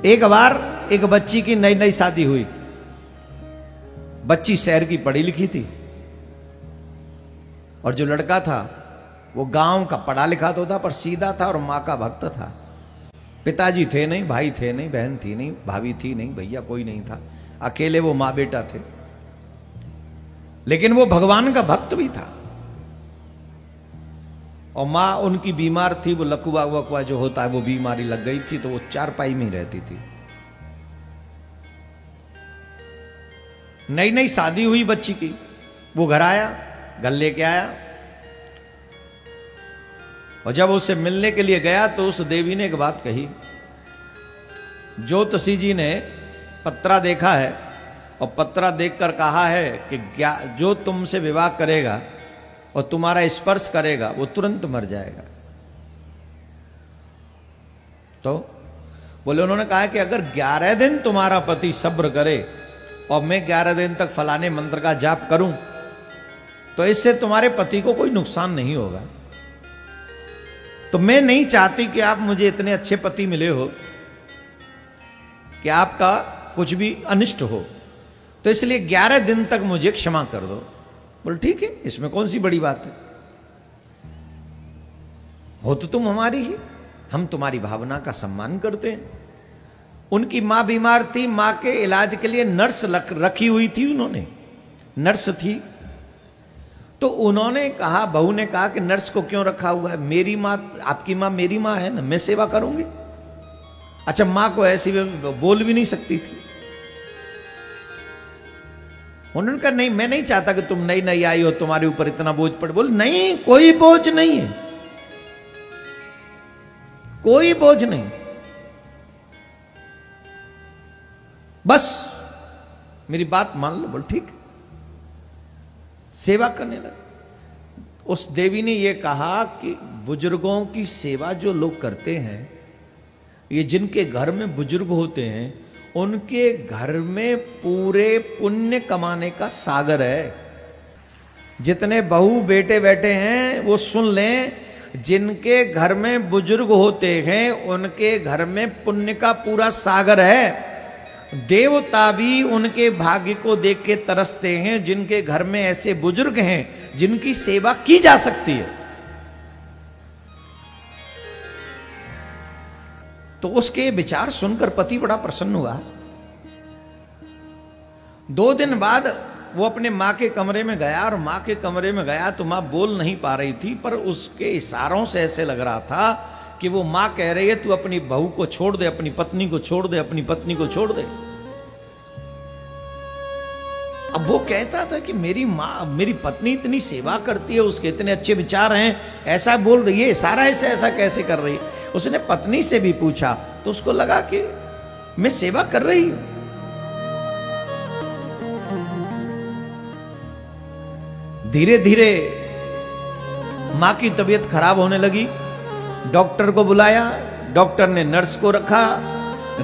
एक बार एक बच्ची की नई नई शादी हुई। बच्ची शहर की पढ़ी लिखी थी और जो लड़का था वो गांव का पढ़ा लिखा तो था पर सीधा था और मां का भक्त था। पिताजी थे नहीं, भाई थे नहीं, बहन थी नहीं, भाभी थी नहीं, भैया कोई नहीं था, अकेले वो मां बेटा थे। लेकिन वो भगवान का भक्त भी था और मां उनकी बीमार थी, वो लकवा वकवा जो होता है वो बीमारी लग गई थी, तो वो चारपाई में ही रहती थी। नई नई शादी हुई बच्ची की, वो घर आया, घर लेके आया और जब उसे मिलने के लिए गया तो उस देवी ने एक बात कही, ज्योतिषी जी ने पत्रा देखा है और पत्रा देखकर कहा है कि जो तुमसे विवाह करेगा और तुम्हारा स्पर्श करेगा वो तुरंत मर जाएगा। तो बोले, उन्होंने कहा कि अगर 11 दिन तुम्हारा पति सब्र करे और मैं 11 दिन तक फलाने मंत्र का जाप करूं तो इससे तुम्हारे पति को कोई नुकसान नहीं होगा। तो मैं नहीं चाहती कि आप मुझे इतने अच्छे पति मिले हो कि आपका कुछ भी अनिष्ट हो, तो इसलिए 11 दिन तक मुझे क्षमा कर दो। बोल ठीक है, इसमें कौन सी बड़ी बात है, हो तो तुम हमारी ही, हम तुम्हारी भावना का सम्मान करते हैं। उनकी मां बीमार थी, मां के इलाज के लिए नर्स रखी हुई थी, उन्होंने नर्स थी। तो उन्होंने कहा, बहू ने कहा कि नर्स को क्यों रखा हुआ है, मेरी मां, आपकी मां मेरी मां है ना, मैं सेवा करूंगी। अच्छा, मां को ऐसी बोल भी नहीं सकती थी। उन्होंने कहा नहीं, मैं नहीं चाहता कि तुम नई नई आई हो तुम्हारे ऊपर इतना बोझ पड़े। बोल नहीं, कोई बोझ नहीं है, कोई बोझ नहीं, बस मेरी बात मान लो। बोल ठीक, सेवा करने लगे। उस देवी ने यह कहा कि बुजुर्गों की सेवा जो लोग करते हैं, ये जिनके घर में बुजुर्ग होते हैं, उनके घर में पूरे पुण्य कमाने का सागर है। जितने बहू बेटे बैठे हैं वो सुन लें, जिनके घर में बुजुर्ग होते हैं उनके घर में पुण्य का पूरा सागर है। देवता भी उनके भाग्य को देख के तरसते हैं जिनके घर में ऐसे बुजुर्ग हैं जिनकी सेवा की जा सकती है। तो उसके विचार सुनकर पति बड़ा प्रसन्न हुआ। 2 दिन बाद वो अपने मां के कमरे में गया और मां के कमरे में गया तो मां बोल नहीं पा रही थी, पर उसके इशारों से ऐसे लग रहा था कि वो मां कह रही है तू अपनी बहू को छोड़ दे, अपनी पत्नी को छोड़ दे, अपनी पत्नी को छोड़ दे। अब वो कहता था कि मेरी मां, मेरी पत्नी इतनी सेवा करती है, उसके इतने अच्छे विचार हैं, ऐसा बोल रही है, सारा ऐसा कैसे कर रही है। उसने पत्नी से भी पूछा तो उसको लगा कि मैं सेवा कर रही हूं। धीरे धीरे मां की तबीयत खराब होने लगी। डॉक्टर को बुलाया, डॉक्टर ने नर्स को रखा,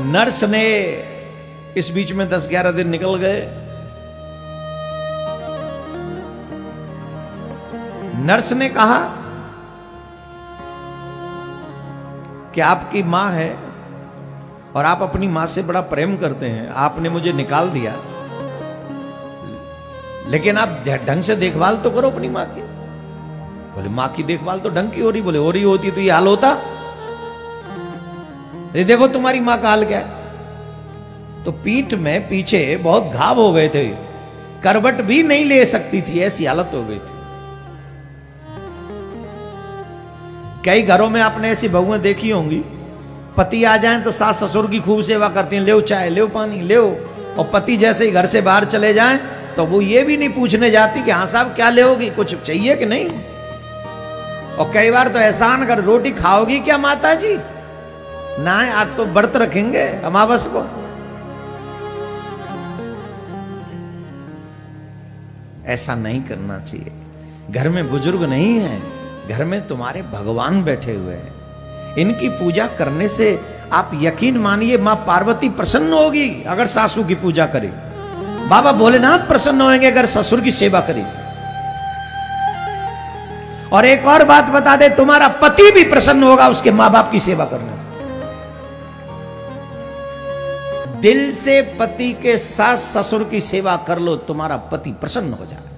नर्स ने, इस बीच में 10-11 दिन निकल गए। नर्स ने कहा कि आपकी मां है और आप अपनी मां से बड़ा प्रेम करते हैं, आपने मुझे निकाल दिया, लेकिन आप ढंग से देखभाल तो करो अपनी मां की। बोले मां की देखभाल तो ढंग की हो रही। बोले हो रही होती तो ये हाल होता। ये देखो तुम्हारी मां का हाल क्या है। तो पीठ में पीछे बहुत घाव हो गए थे, करवट भी नहीं ले सकती थी, ऐसी हालत हो गई थी। कई घरों में आपने ऐसी बहुएं देखी होंगी, पति आ जाएं तो सास ससुर की खूब सेवा करती हैं, ले चाय, ले पानी, ले, और पति जैसे ही घर से बाहर चले जाएं तो वो ये भी नहीं पूछने जाती कि हाँ साहब क्या लेओगी, कुछ चाहिए कि नहीं। और कई बार तो एहसान कर, रोटी खाओगी क्या माता जी, ना आज तो व्रत रखेंगे अमावस को। ऐसा नहीं करना चाहिए। घर में बुजुर्ग नहीं है, घर में तुम्हारे भगवान बैठे हुए हैं। इनकी पूजा करने से आप यकीन मानिए मां पार्वती प्रसन्न होगी अगर सासू की पूजा करे, बाबा भोलेनाथ प्रसन्न होंगे अगर ससुर की सेवा करे। और एक और बात बता दे, तुम्हारा पति भी प्रसन्न होगा उसके मां बाप की सेवा करने से। दिल से पति के सास ससुर की सेवा कर लो, तुम्हारा पति प्रसन्न हो जाए।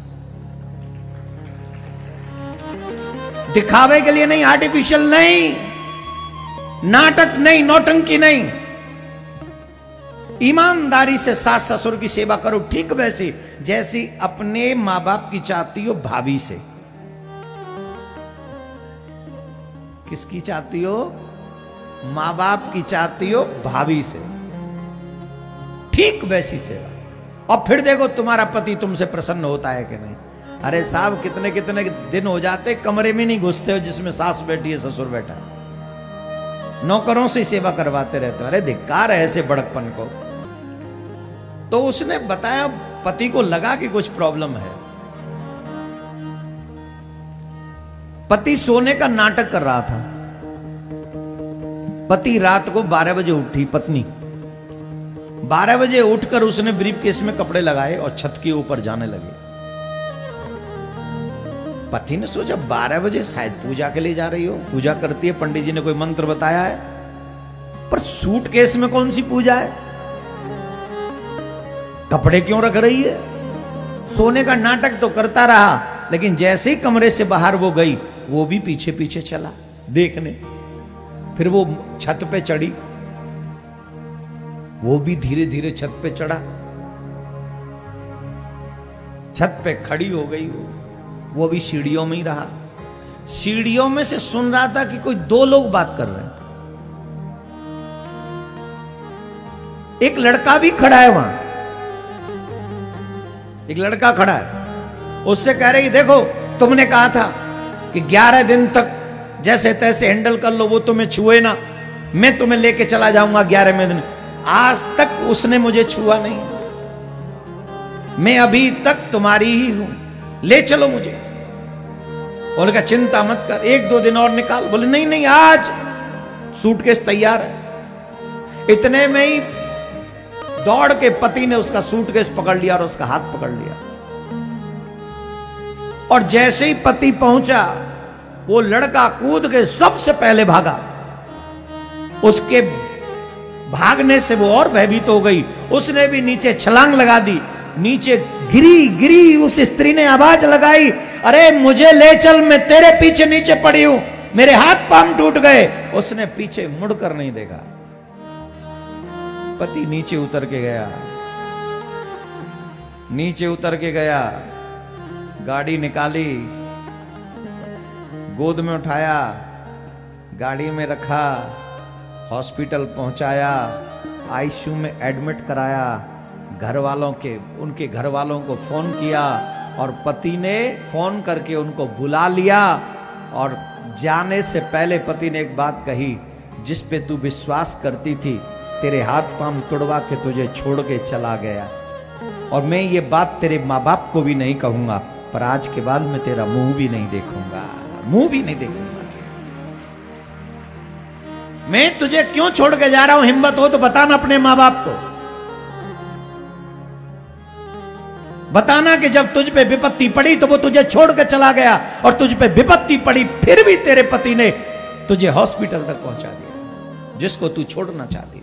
दिखावे के लिए नहीं, आर्टिफिशियल नहीं, नाटक नहीं, नौटंकी नहीं, ईमानदारी से सास ससुर की सेवा करो। ठीक वैसी जैसी अपने मां बाप की चाहती हो भाभी से। किसकी चाहती हो? मां बाप की चाहती हो भाभी से, ठीक वैसी सेवा। और फिर देखो तुम्हारा पति तुमसे प्रसन्न होता है कि नहीं। अरे साहब, कितने कितने दिन हो जाते कमरे में नहीं घुसते हो जिसमें सास बैठी है ससुर बैठा है, नौकरों से सेवा करवाते रहते हो। अरे धिक्कार है ऐसे बड़कपन को। तो उसने बताया पति को लगा कि कुछ प्रॉब्लम है। पति सोने का नाटक कर रहा था। पति रात को 12 बजे उठी, पत्नी 12 बजे उठकर उसने ब्रीफकेस में कपड़े लगाए और छत के ऊपर जाने लगे। पति ने सोचा 12 बजे शायद पूजा के लिए जा रही हो, पूजा करती है, पंडित जी ने कोई मंत्र बताया है, पर सूटकेस में कौन सी पूजा है, कपड़े क्यों रख रही है। सोने का नाटक तो करता रहा, लेकिन जैसे ही कमरे से बाहर वो गई, वो भी पीछे पीछे चला देखने। फिर वो छत पे चढ़ी, वो भी धीरे धीरे छत पे चढ़ा, छत पे खड़ी हो गई। वो भी सीढ़ियों में ही रहा। सीढ़ियों में से सुन रहा था कि कोई 2 लोग बात कर रहे हैं। एक लड़का भी खड़ा है वहां, एक लड़का खड़ा है। उससे कह रही, देखो तुमने कहा था कि 11 दिन तक जैसे तैसे हैंडल कर लो, वो तुम्हें छुए ना, मैं तुम्हें लेके चला जाऊंगा 11वें दिन। आज तक उसने मुझे छुआ नहीं, मैं अभी तक तुम्हारी ही हूं, ले चलो मुझे। उन्होंने कहा चिंता मत कर, 1-2 दिन और निकाल। बोले नहीं नहीं, आज सूटकेस तैयार है। इतने में ही दौड़ के पति ने उसका सूटकेस पकड़ लिया और उसका हाथ पकड़ लिया। और जैसे ही पति पहुंचा, वो लड़का कूद के सबसे पहले भागा। उसके भागने से वो और भयभीत हो गई, उसने भी नीचे छलांग लगा दी। नीचे गिरी उस स्त्री ने आवाज लगाई, अरे मुझे ले चल, मैं तेरे पीछे नीचे पड़ी हूं, मेरे हाथ पांव टूट गए। उसने पीछे मुड़कर नहीं देखा। पति नीचे उतर के गया, नीचे उतर के गया, गाड़ी निकाली, गोद में उठाया, गाड़ी में रखा, हॉस्पिटल पहुंचाया, आईसीयू में एडमिट कराया। घर वालों के, उनके घर वालों को फोन किया और पति ने फोन करके उनको बुला लिया। और जाने से पहले पति ने एक बात कही, जिस पे तू विश्वास करती थी, तेरे हाथ पांव तोड़वा के तुझे छोड़ के चला गया। और मैं ये बात तेरे माँ बाप को भी नहीं कहूंगा, पर आज के बाद मैं तेरा मुंह भी नहीं देखूंगा, मुंह भी नहीं देखूंगा। मैं तुझे क्यों छोड़ के जा रहा हूं, हिम्मत हो तो बताना अपने मां बाप को। बताना कि जब तुझ पे विपत्ति पड़ी तो वो तुझे छोड़ के चला गया, और तुझ पे विपत्ति पड़ी फिर भी तेरे पति ने तुझे हॉस्पिटल तक पहुंचा दिया, जिसको तू छोड़ना चाहती थी।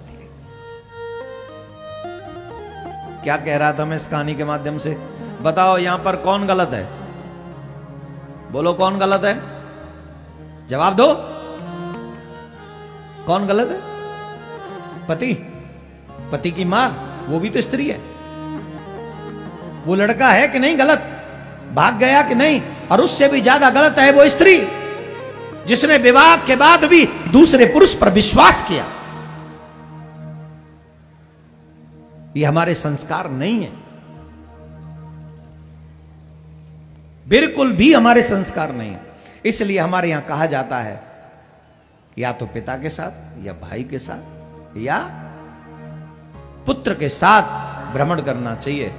क्या कह रहा था मैं इस कहानी के माध्यम से? बताओ यहां पर कौन गलत है? बोलो कौन गलत है? जवाब दो, कौन गलत है? पति, पति की मां, वो भी तो स्त्री है। वो लड़का है कि नहीं गलत, भाग गया कि नहीं? और उससे भी ज्यादा गलत है वो स्त्री, जिसने विवाह के बाद भी दूसरे पुरुष पर विश्वास किया। ये हमारे संस्कार नहीं है, बिल्कुल भी हमारे संस्कार नहीं है। इसलिए हमारे यहां कहा जाता है, या तो पिता के साथ, या भाई के साथ, या पुत्र के साथ भ्रमण करना चाहिए।